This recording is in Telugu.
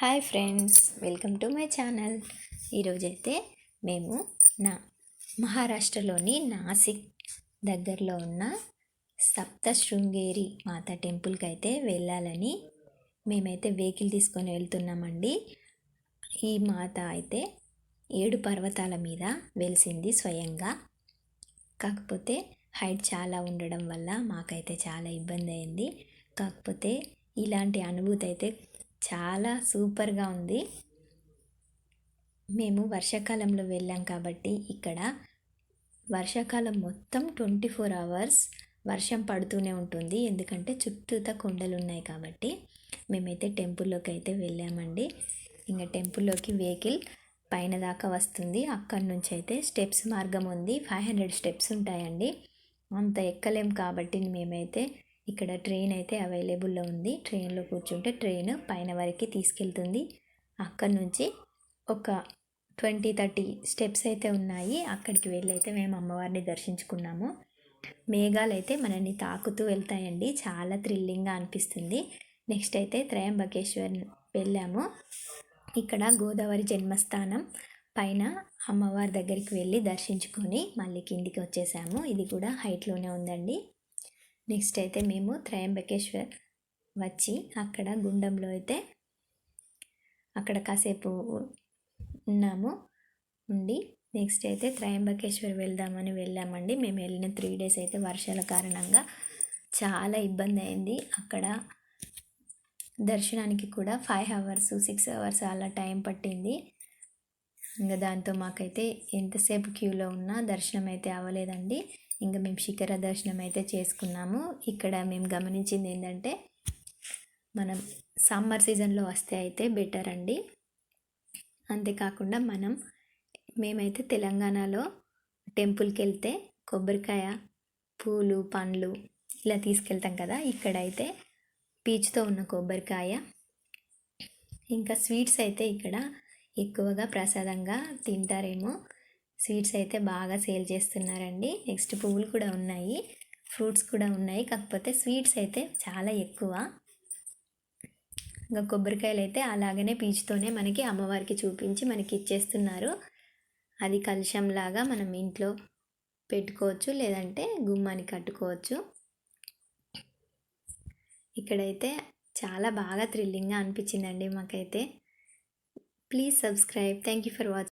Hi friends, welcome to my channel. ఈరోజైతే మేము మహారాష్ట్రలోని నాసిక్ దగ్గరలో ఉన్న సప్తశృంగేరి మాత టెంపుల్కి అయితే వెళ్ళాలని మేమైతే వెహికల్ తీసుకొని వెళ్తున్నామండి. ఈ మాత అయితే 7 పర్వతాల మీద వెలిసింది స్వయంగా. కాకపోతే హైట్ చాలా ఉండడం వల్ల మాకైతే చాలా ఇబ్బంది అయింది. కాకపోతే ఇలాంటి అనుభూతి అయితే చాలా సూపర్గా ఉంది. మేము వర్షాకాలంలో వెళ్ళాం కాబట్టి ఇక్కడ వర్షాకాలం మొత్తం 24 అవర్స్ వర్షం పడుతూనే ఉంటుంది. ఎందుకంటే చుట్టూతా కొండలు ఉన్నాయి కాబట్టి. మేమైతే టెంపుల్లోకి అయితే వెళ్ళామండి. ఇంకా టెంపుల్లోకి వెహికల్ పైన దాకా వస్తుంది. అక్కడి నుంచి అయితే స్టెప్స్ మార్గం ఉంది. 500 స్టెప్స్ ఉంటాయండి. అంత ఎక్కలేం కాబట్టి మేమైతే ఇక్కడ ట్రైన్ అయితే అవైలబుల్లో ఉంది. ట్రైన్లో కూర్చుంటే ట్రైన్ పైన వరకు తీసుకెళ్తుంది. అక్కడి నుంచి ఒక 20-30 స్టెప్స్ అయితే ఉన్నాయి. అక్కడికి వెళ్ళి అయితే మేము అమ్మవారిని దర్శించుకున్నాము. మేఘాలు అయితే మనల్ని తాకుతూ వెళ్తాయండి. చాలా థ్రిల్లింగ్గా అనిపిస్తుంది. నెక్స్ట్ అయితే త్రయంబకేశ్వర్ వెళ్ళాము. ఇక్కడ గోదావరి జన్మస్థానం పైన అమ్మవారి దగ్గరికి వెళ్ళి దర్శించుకొని మళ్ళీ కిందికి వచ్చేసాము. ఇది కూడా హైట్లోనే ఉందండి. నెక్స్ట్ అయితే మేము త్రయంబకేశ్వర్ వచ్చి అక్కడ గుండంలో అయితే అక్కడ కాసేపు ఉన్నాము. ఉండి నెక్స్ట్ అయితే త్రయంబకేశ్వర్ వెళ్దామని వెళ్ళామండి. మేము వెళ్ళిన 3 డేస్ అయితే వర్షాల కారణంగా చాలా ఇబ్బంది అయింది. అక్కడ దర్శనానికి కూడా 5 అవర్స్ 6 అవర్స్ అలా టైం పట్టింది. ఇంకా దాంతో మాకైతే ఎంతసేపు క్యూలో ఉన్నా దర్శనం అయితే అవ్వలేదండి. ఇంకా మేము శిఖర దర్శనం అయితే చేసుకున్నాము. ఇక్కడ మేము గమనించింది ఏంటంటే మనం సమ్మర్ సీజన్లో వస్తే అయితే బెటర్ అండి. అంతేకాకుండా మేమైతే తెలంగాణలో టెంపుల్కి వెళ్తే కొబ్బరికాయ, పూలు, పండ్లు ఇలా తీసుకెళ్తాం కదా. ఇక్కడైతే పీచుతో ఉన్న కొబ్బరికాయ ఇంకా స్వీట్స్ అయితే ఇక్కడ ఎక్కువగా ప్రసాదంగా తింటారేమో. స్వీట్స్ అయితే బాగా సేల్ చేస్తున్నారండి. నెక్స్ట్ పువ్వులు కూడా ఉన్నాయి, ఫ్రూట్స్ కూడా ఉన్నాయి. కాకపోతే స్వీట్స్ అయితే చాలా ఎక్కువ. ఇంకా కొబ్బరికాయలు అయితే అలాగనే పీచుతోనే మనకి అమ్మవారికి చూపించి మనకి ఇచ్చేస్తున్నారు. అది కలశంలాగా మనం ఇంట్లో పెట్టుకోవచ్చు, లేదంటే గుమ్మానికి కట్టుకోవచ్చు. ఇక్కడైతే చాలా బాగా థ్రిల్లింగ్గా అనిపించిందండి మాకైతే. Please subscribe. Thank you for watching.